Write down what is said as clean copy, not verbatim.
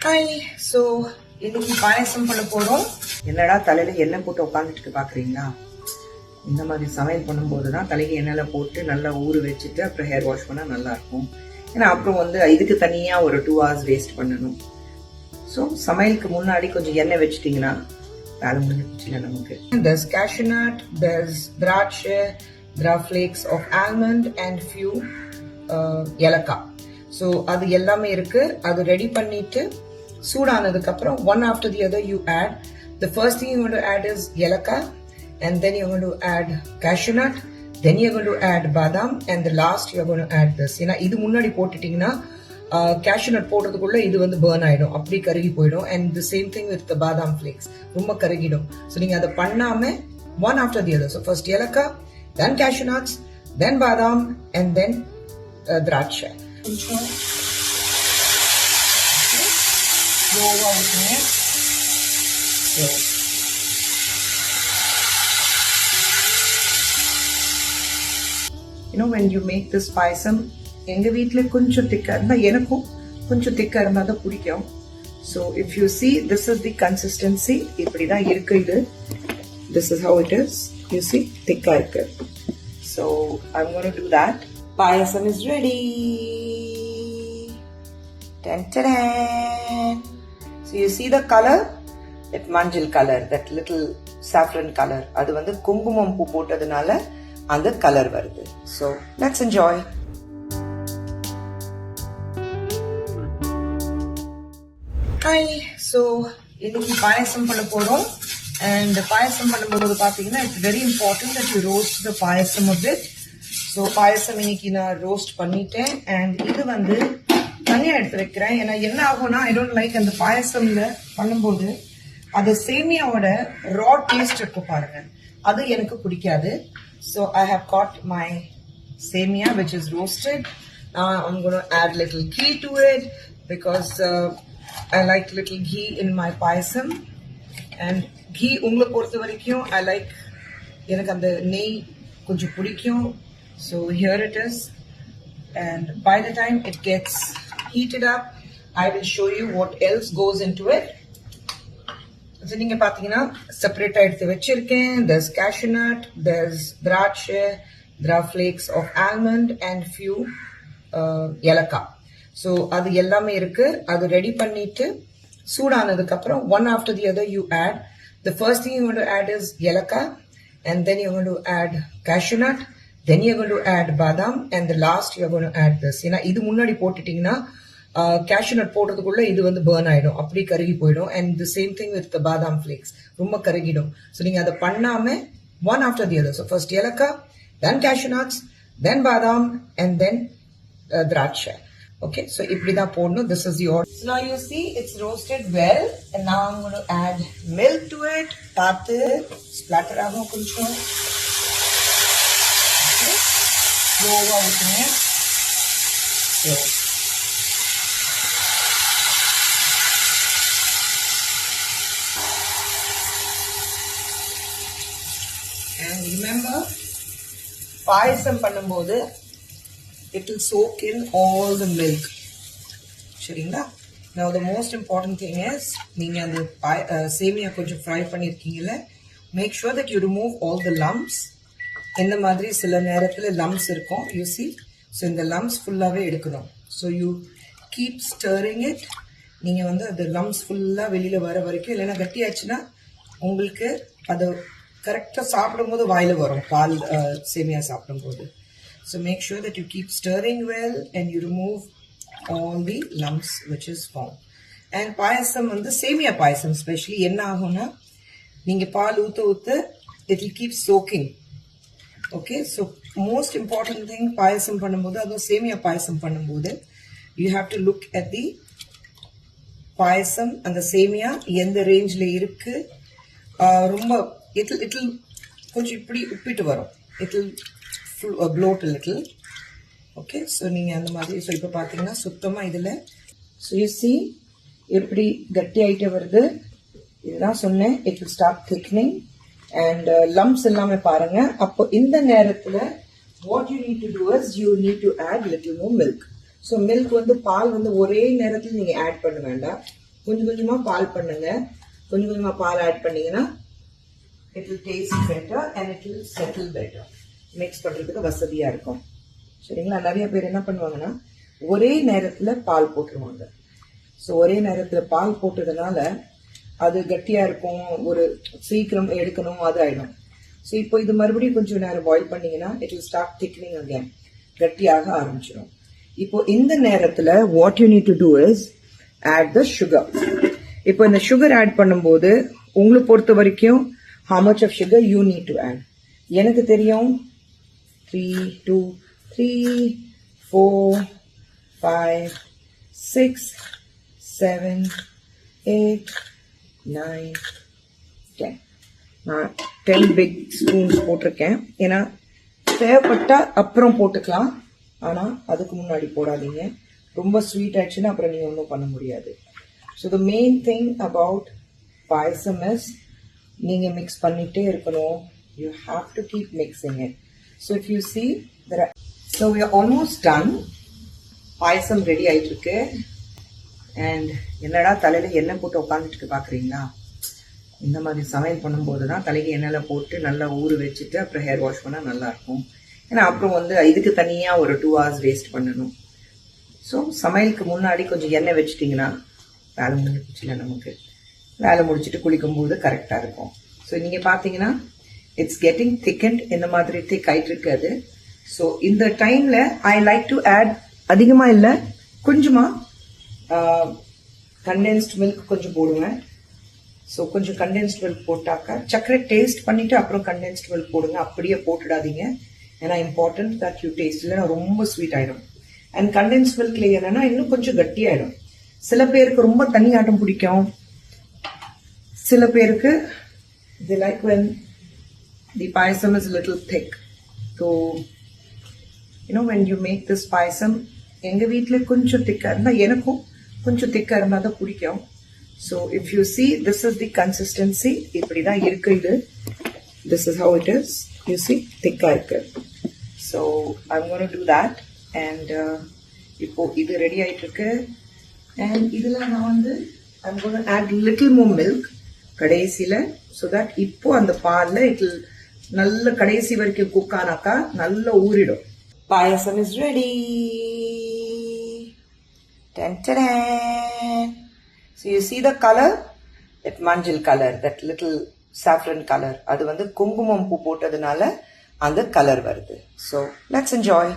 Hi. So இன்னைக்கு பாயசம் பண்ண போகிறோம். என்னடா தலையில் எண்ணெய் போட்டு உட்காந்துட்டு பார்க்குறீங்களா? இந்த மாதிரி சமையல் பண்ணும்போது தான் தலைக்கு எண்ணெயில் போட்டு நல்லா ஊற வச்சுட்டு அப்புறம் ஹேர் வாஷ் பண்ணால் நல்லாயிருக்கும். ஏன்னா அப்புறம் இதுக்கு தனியாக ஒரு 2 hours வேஸ்ட் பண்ணணும். ஸோ சமையலுக்கு முன்னாடி கொஞ்சம் எண்ணெய் வச்சுட்டிங்கன்னா வேலை முடிஞ்சிச்சுல நமக்கு. There's cashew nut, there's திராட்சை, there are flakes of almond and few ஏலக்காய். ஸோ அது எல்லாமே இருக்கு. அது ரெடி பண்ணிட்டு சூடானதுக்கு அப்புறம் one after the other you add. The first thing you're going to add is ஏலக்காய், and then you're going to add cashew nut, then you're going to add badam, and the last you're going to add this. ஏன்னா இது முன்னாடி போட்டுட்டீங்கன்னா cashew nut போடுறதுக்குள்ள இது burn ஆயிடும், அப்படி கருகி போயிடும். and the same thing with the badam flakes, ரொம்ப கருகிடும். So நீங்க அதை பண்ணாம one after the other. So first ஏலக்காய், then cashew nuts, then badam, and then திராட்சை. கொஞ்சம் ஸ்லோவா ஊற்றுங்க. when you make this பாயசம் எங்க வீட்டில் கொஞ்சம் திக்கா இருந்தா, எனக்கும் கொஞ்சம் திக்கா இருந்தா தான் பிடிக்கும். So if you see, this is the consistency. இப்படிதான் இருக்கு இது. This is how it is. You see, திக்கா இருக்கு. So I'm going to do that. Payasam is ready. Dun-dun-dun. So you see the color? That manjal color, that little saffron color. அது குங்குமம் பூ போட்டதுனால அந்த கலர் வருது. So let's enjoy. Hi. So இன்னைக்கு பாயசம் பண்ண போறோம். And பாயசம் பண்ணும்போது பாத்தீங்கன்னா it's very important that you roast the payasam a bit. So payasam இன்னைக்கு நான் ரோஸ்ட் பண்ணிட்டேன். அண்ட் இது தனியாக எடுத்து வைக்கிறேன். ஏன்னா என்ன ஆகும்னா, ஐ டோன்ட் லைக் அந்த பாயசம்ல பண்ணும்போது அது சேமியாவோட ரா டேஸ்ட் இருக்கும் பாருங்க, அது எனக்கு பிடிக்காது. So I have got my semiya which is roasted. I'm going to add little ghee to it because I like little ghee in my payasam. and ghee உங்களை பொறுத்த வரைக்கும் I like, எனக்கு அந்த நெய் கொஞ்சம் பிடிக்கும். So here it is, and by the time it gets heated up, I will show you what else goes into it. So நீங்க பாத்தீங்கன்னா செப்பரேட்டா எடுத்து வச்சிருக்கேன். There's cashew nut, there's திராட்சை, there are flakes of almond and few ஏலக்காய். So அது எல்லாமே இருக்கு. அது ரெடி பண்ணிட்டு சூடானதுக்கு அப்புறம் one after the other you add. The first thing you want to add is ஏலக்காய், and then you're going to add cashew nut, then you're going to add badam, and the last you're going to add this. ஏன்னா இது முன்னாடி போட்டுட்டீங்கன்னா cashew nut போடுறதுக்குள்ள இது burn ஆயிடும், அப்படி கருகி போயிடும். and the same thing with the badam flakes, ரொம்ப கருகிடும். So நீங்க அதை பண்ணாம one after the other. So first ஏலக்காய், then cashew nuts, then badam, and then திராட்சை. Okay, so இப்படிதான் போடணும். This is the order. So now you see it's roasted well, and now I'm going to add milk to it. பார்த்து splatter ஆகும் கொஞ்சம். ஸ்லோவா ஊற்றுங்க. And remember, பாயசம் பண்ணும்போது it will soak in all the milk. சரிங்களா? Now the most important thing is, நீங்க அந்த சேமியா கொஞ்சம் fry பண்ணிருக்கீங்கல்ல, make sure that you remove all the lumps. இந்த மாதிரி சில நேரத்தில் லம்ப்ஸ் இருக்கும், you see. ஸோ இந்த லம்ப்ஸ் ஃபுல்லாகவே எடுக்கணும். So you keep steering it. நீங்கள் அது லம்ப்ஸ் ஃபுல்லாக வெளியில் வர வரைக்கும், இல்லைன்னா கட்டியாச்சுன்னா உங்களுக்கு அது கரெக்டாக சாப்பிடும்போது வாயில் வரும், பால் சேமியா சாப்பிடும்போது. So make sure that you keep stirring well and you remove all the lumps which is formed. And payasam semiya payasam specially என்ன ஆகும்னா, நீங்கள் பால் ஊற்ற it will keep soaking. Okay, so most important thing பாயசம் பண்ணும்போது, அதுவும் சேமியா பாயசம் பண்ணும்போது, you have to look at the பாயசம் அந்த சேமியா எந்த ரேஞ்சில் இருக்கு. ரொம்ப it'll கொஞ்சம் இப்படி உப்பிட்டு வரும், it'll bloat a little. Okay, so நீங்கள் அந்த மாதிரி. ஸோ இப்போ பார்த்தீங்கன்னா சுத்தமாக இதில் ஸோ யூ சி எப்படி கட்டி ஆகிட்டே வருது. இதுதான் சொன்னேன், it will start thickening and lumps எல்லாமே பாருங்க. அப்போ இந்த நேரத்தில் what you need to do is you need to add little more milk. So milk பால் ஒரே நேரத்தில் நீங்கள் ஆட் பண்ண வேண்டாம். கொஞ்சம் கொஞ்சமா பால் பண்ணுங்க. கொஞ்சம் கொஞ்சமா பால் ஆட் பண்ணீங்கன்னா it will taste better and it will settle better. Mix பண்றதுக்கு வசதியா இருக்கும். சரிங்களா? நிறைய பேர் என்ன பண்ணுவாங்கன்னா ஒரே நேரத்துல பால் போட்டுருவாங்க. ஸோ ஒரே நேரத்துல பால் போட்டதுனால அது கட்டியா இருக்கும், ஒரு சீக்கிரம் எடுக்கணும், அது ஆயிடும். ஸோ இப்போ இது மறுபடியும் கொஞ்சம் நேரம் பாயில் பண்ணீங்கன்னா it will start thickening again, கட்டியாக ஆரம்பிச்சிடும். இப்போ இந்த நேரத்துல what you need to do is add the sugar. இப்போ இந்த சுகர் ஆட் பண்ணும்போது உங்களை பொறுத்த வரைக்கும் how much of sugar you need to add. எனக்கு தெரியும் 3, 2, 3, 4, 5, 6, 7, 8, 9, 10. நான் 10 பிக் ஸ்பூன்ஸ் போட்டிருக்கேன். ஏன்னா தேவைப்பட்டா அப்புறம் போட்டுக்கலாம், ஆனா அதுக்கு முன்னாடி போடாதீங்க. ரொம்ப ஸ்வீட் ஆயிடுச்சுன்னா அப்புறம் நீங்க ஒன்றும் பண்ண முடியாது. So the main thing about payasam is நீங்க மிக்ஸ் பண்ணிட்டே இருக்கணும். You have to keep mixing it. So if you see so we are almost done. பாயசம் ரெடி ஆயிட்டு இருக்கு. அண்ட் என்னடா தலையில எண்ணெய் போட்டு உட்காந்துட்டு பாக்குறீங்களா? இந்த மாதிரி சமையல் பண்ணும்போது தான் தலைக்கு எண்ணெயில் போட்டு நல்லா ஊற வச்சுட்டு அப்புறம் ஹேர் வாஷ் பண்ணால் நல்லா இருக்கும். ஏன்னா அப்புறம் வந்து இதுக்கு தனியாக ஒரு 2 hours வேஸ்ட் பண்ணணும். ஸோ சமையலுக்கு முன்னாடி கொஞ்சம் எண்ணெய் வச்சுட்டிங்கன்னா வேலை முடிஞ்சிச்சுல, நமக்கு வேலை முடிச்சுட்டு குளிக்கும் போது கரெக்டாக இருக்கும். ஸோ நீங்கள் பார்த்தீங்கன்னா இட்ஸ் கெட்டிங் திக்கண்ட், இந்த மாதிரி திக் ஆயிட்டு இருக்காது. ஸோ இந்த டைமில் ஐ லைக் டு ஆட் அதிகமாக இல்லை, கொஞ்சமாக கண்டென்ஸ்ட் மில்க் கொஞ்சம் போடுவேன். ஸோ கொஞ்சம் கண்டென்ஸ்ட் மில்க் போட்டாக்கா சக்கரை டேஸ்ட் பண்ணிட்டு அப்புறம் கண்டென்ஸ்ட் மில்க் போடுங்க. அப்படியே போட்டுடாதீங்க, ஏன்னா இம்பார்ட்டன்ட் தட் யூ டேஸ்ட், இல்லைன்னா ரொம்ப ஸ்வீட் ஆயிடும். அண்ட் கண்டென்ஸ்ட் மில்க்ல என்னன்னா இன்னும் கொஞ்சம் கட்டி ஆயிடும். சில பேருக்கு ரொம்ப தண்ணி ஆட்டம் பிடிக்கும், சில பேருக்கு they like when the payasam is a little thick. So you know when you make this payasam, எங்க வீட்டுல கொஞ்சம் திக்கா இருந்தா எனக்கும் கொஞ்சம் திக்கா இருந்தா தான் பிடிக்கும். So if you see, this is the consistency. இப்படிதான் இருக்கு இது. This is how it is. You see, thick-ஆ இருக்கு. So I'm going to do that. And இப்போ இது ரெடி ஆயிட்டு இருக்கு. And இதுல நான் வந்து I'm going to add little more milk கடைசியில, so that இப்போ அந்த பால்ல it will நல்ல கடைசி வரைக்கும் குக் ஆனாக்கா நல்ல ஊறிடும். பாயசம் is ready. Dun, dun, dun. So you see the color, that manjal color, that little saffron color. அது வந்து குங்குமம் பூ போட்டதுனால அந்த கலர் வருது. So let's enjoy.